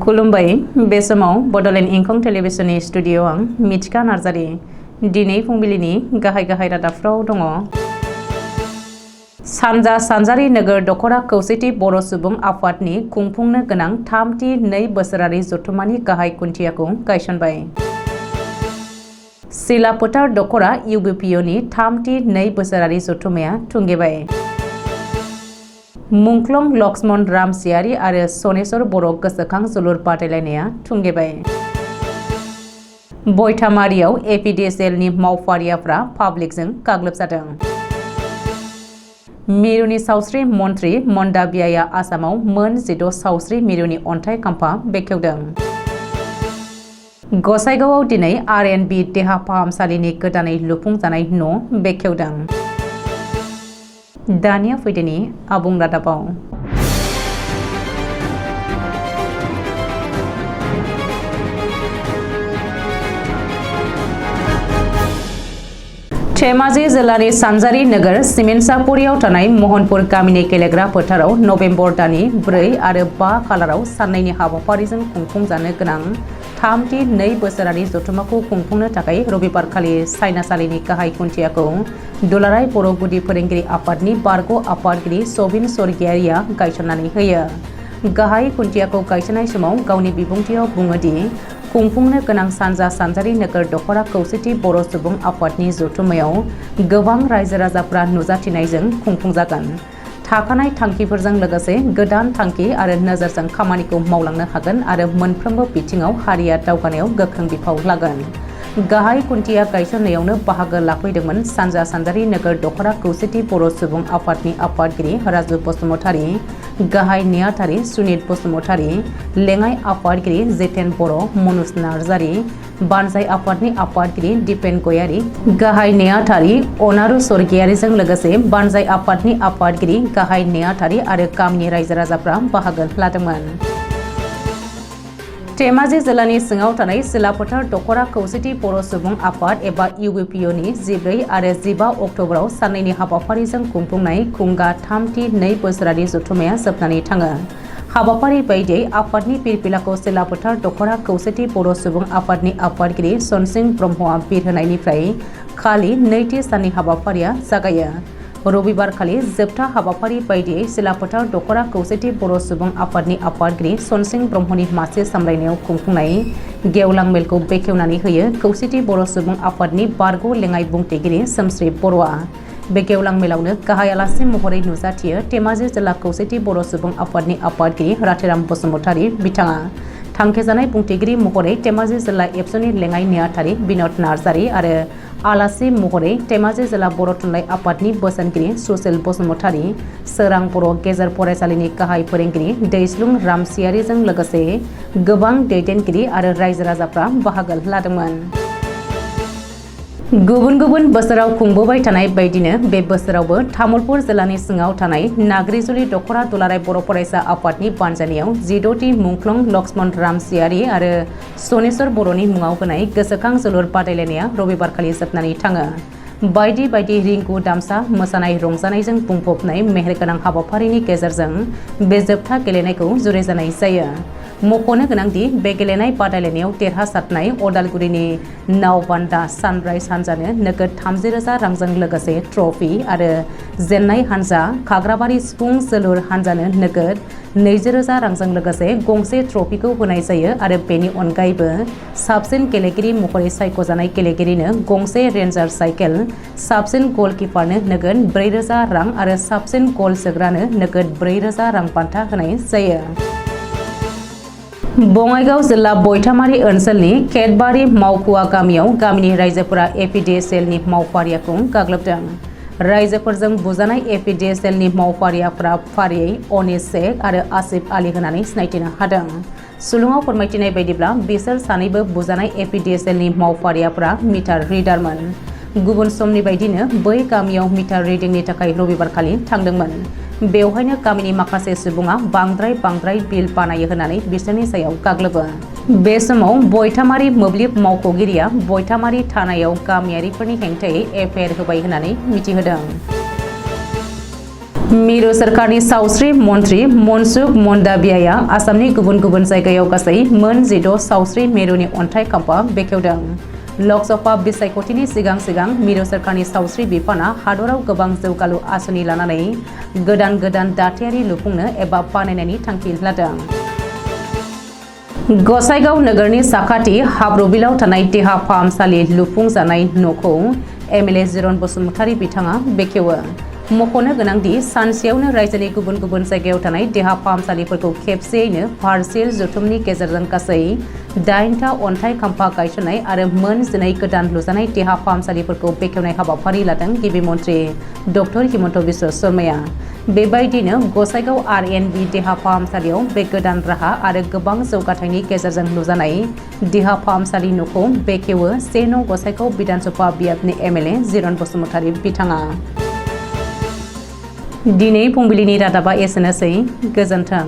खुलुमबाय बे समाव बड'लेण्ड इंखं टेलिभिजननि स्टुडिअ आं मिथिका नार्जारि दिनै फुंबिलिनि गाहाय रादाबफ्राव दङ। सानजा सानजारि नोगोर दखरा खौसेथि बर' सुबुं आफादनि खुंफुंनो गोनां 3थि 2 बोसोरारि जथुम्मानि गाहाय खुन्थियाखौ गायसनबाय। सिलाफोथार दखरा इउबिपिअनि 3थि 2 बोसोरारि जथुम्माया थुंगेबाय। मुंख्लं लक्ष्मण रामसियारि आरो सनेश्वर बर' गोसोखां जोलुर बादायलायनाया थुंगेबाय। बयथामारियाव एपिडिएसएलनि मावफारियाफ्रा पाब्लिकजों गाग्लोबजादों। मिरुनि सावस्रि मन्थ्रि मन्दाबियाया आसामाव मोन 16 सावस्रि मिरुनि अन्थाइ खाम्फा बेखेवदों। गसाइगावआव दिनै आर.एन.बि देहा फाहामसालिनि गोदानै लुफुंजानाय न' बेखेवदों। दानिया फैदोनि आबुं रादाबाव। धेमाजि जिल्लानि सानजारि नोगोर सिमेन्टसापुरियाव थानाय महनपुर गामिनि गेलेग्रा फोथाराव नभेम्बर दाननि 4 आरो 5 खालाराव साननैनि हाबाफारिजों खुंफुंजानो गोनां 3थि 2 बोसोरारि जथुम्माखौ खुंफुंनो थाखाय रबिबारखालि सायनासालिनि गाहाय खुन्थियाखौ दुलाराय बर' गुदि फोरोंगिरि आफादनि बारग' आफादगिरि सबिन स्वर्गियारिया गायसननानै होयो। गाहाय खुन्थियाखौ गायसननाय समाव गावनि बिबुंथियाव बुङोदि खुंफुंनो गोनां सानजा सानजारि नोगोर दखरा खौसेथि बर' सुबुं आफादनि जथुम्मायाव गोबां रायजो राजाफ्रा नुजाथिनायजों खुंफुंजागोन। थाखानाय थांखिफोरजों लोगोसे गोदान थांखि आरो नोजोरजों खामानिखौ मावलांनो हागोन आरो मोनफ्रोमबो बिथिङाव हारिया दावगानायाव गोख्रों बिफाव लागोन। गाहाय खुन्थिया गायसननायावनो बाहागो लाफैदोंमोन सानजा सानजारि नोगोर दखरा खौसेथि बर' सुबुं आफादनि आफादगिरि राजु बसुमतारी, गाहाय नेहाथारि सुनित बसुमतारी, लेङाइ आफादगिरि जितेन बर', मनुज नार्जारि, बानजाय आफादनि आफादगिरि दिपेन गयारि, गाहाय नेहाथारि अनारु स्वर्गियारिजों लोगोसे बानजाय आफादनि आफादगिरि, गाहाय नेहाथारि आरो गामिनि रायजो राजाफ्रा बाहागो लादोंमोन। धेमाजि जिल्लानि सिङाव थानाय सिलाफोथार दखरा खौसेथि बर' सुबुं आफाद एबा इउबिपिअनि 14 आरो 15 अक्ट'बराव साननैनि हाबाफारिजों खुंफुंनाय खुंगा 3थि 2 बोसोरारि जथुम्माया जोबनानै थाङो। हाबाफारि बायदियै आफादनि फिरफिलाखौ सिलाफोथार दखरा खौसेथि बर' सुबुं आफादनि आफादगिरि सनसिं ब्रह्मआ बिरहोनायनिफ्राय खालि 2थि साननि हाबाफारिया जागायो। रबिबारखालि जोबथा हाबाफारि बायदियै सिलाफोथार दखरा खौसेथि बर' सुबुं आफादनि आफादगिरि सनसिं ब्रह्मनि मासि सामलायनायाव खुंफुंनाय गेवलां मेलखौ बेखेवनानै होयो खौसेथि बर' सुबुं आफादनि बारग' लेङाइ बुंथिगिरि सोमश्री बर'आ। बे गेवलां मेलावनो गाहाय आलासि महरै नुजाथियो धेमाजि जिल्ला खौसेथि बर' सुबुं आफादनि आफादगिरि राथिराम बसुमतारी बिथाङा। थांखिजानाय बुंथिगिरि महरै धेमाजि जिल्ला एबसुनि लेङाइ नेहाथारि बिनद नार्जारि आरो आलासि महरै धेमाजि जिल्ला बर' थुनलाइ आफादनि बोसोनगिरि सुसिल बसुमतारी, सोरां बर' गेजेर फरायसालिनि गाहाय फोरोंगिरि दैस्लुं रामसियारिजों लोगोसे गोबां दैदेनगिरि आरो रायजो राजाफ्रा बाहागो लादोंमोन। गुबुन गुबुन बोसोराव खुंबोबाय थानाय बायदिनो बे बोसोरावबो तामुलपुर जिल्लानि सिङाव थानाय नाग्रिजुलि दखरा दुलाराय बर' फरायसा आफादनि बानजायनायाव 16थि मुंख्लं लक्ष्मण रामसियारि आरो सनेश्वर बर'नि मुङाव होनाय गोसोखां जोलुर बादायलायनाया रबिबारखालि जोबनानै थाङो। बायदि बायदि रिंगु दामसा मोसानाय रंजानायजों बुंफबनाय मेहेरगोनां हाबाफारिनि गेजेरजों बे जोबथा गेलेनायखौ जुरिजेननाय जायो। मख'नो गोनांदि बे गेलेनाय बादायलायनायाव देरहासारनाय अदालगुरिनि नावबान्दा सानराइज हानजानो नोगोद 30,000 रांजों लोगोसे ट्रफी आरो जेननाय हानजा खाग्राबारि सिफुं जोलुर हानजानो नोगोद 20,000 रांजों लोगोसे गंसे ट्रफीखौ होनाय जायो आरो बेनि अनगायैबो साबसिन गेलेगिरि महरै सायख'जानाय गेलेगिरिनो गंसे रेन्जार साइकेल, साबसिन गलकिपारनो नोगोद 4,000 रां आरो साबसिन गल सोग्रानो नोगोद 4,000 रां बान्था होनाय जायो। बङाइगाव जिल्ला बयथामारि ओनसोलनि केटबारि मावखुवा गामियाव गामिनि रायजोफोरा एपिडिएसएलनि मावफारियाखौ गाग्लोबदों। रायजोफोरजों बुजानाय एपिडिएसएलनि मावफारियाफ्रा फारियै अनिस शेख आरो आसिफ आली होनानै सिनायथिनो हादों। सुलुङाव फोरमायथिनाय बायदिब्ला बिसोर सानैबो बुजानाय एपिडिएसएलनि मावफारियाफ्रा मिटार रिडारमोन। गुबुन समनि बायदिनो बै गामियाव मिटार रिडिंनि थाखाय रबिबारखालि थांदोंमोन। बेवहायनो गामिनि माखासे सुबुङा बांद्राय बिल बानायो होननानै बिसोरनि सायाव गाग्लोबो। बे समाव बयथामारि मोब्लिब मावख'गिरिया बयथामारि थानायाव गामियारिफोरनि हेंथायै एफआइआर होबाय होननानै मिथिहोदों। मिरु सरकारनि सावस्रि मन्त्रि मनसुख मंडाभियाया आसामनि गुबुन गुबुन जायगायाव गासै मोन 16 सावस्रि मिरुनि अन्थाइ खाम्फा बेखेवदों। लकसभा बिसायख'थिनि सिगां मिरु सरकारनि सावस्रि बिफाना हादराव गोबां जौगालु आसुनि लानानै गोदान दाथायारि लुफुंनो एबा बानायनायनि थांखि लादों। गसाइगाव नोगोरनि साखाथि हाब्रुबिलाव थानाय देहा फाहामसालि लुफुंजानाय न'खौ एमएलए जिरन बसुमतारी बिथाङा बेखेवो। मख'नो गोनांदि सानसेयावनो रायजोनि गुबुन गुबुन जायगायाव थानाय देहा फाहामसालिफोरखौ खेबसेयैनो भार्चुएल जथुमनि गेजेरजों गासै 8टा अन्थाइ खाम्फा गायसननाय आरो मोन 12 गोदान लुजानाय देहा फाहामसालिफोरखौ बेखेवनाय हाबाफारि लादों गिबि मन्त्रि डक्टर हिमन्त बिश्व शर्माया। बेबायदिनो गसाइगाव आरएनबि देहा फाहामसालियाव बे गोदान राहा आरो गोबां जौगाथायनि गेजेरजों लुजानाय देहा फाहामसालि न'खौ बेखेवो 1 नं गसाइगाव विधानसभा बियाबनि एमएलए जिरन बसुमतारी बिथाङा। दिनै फुंबिलिनि रादाबा एसेनोसै। गोजोन्थों।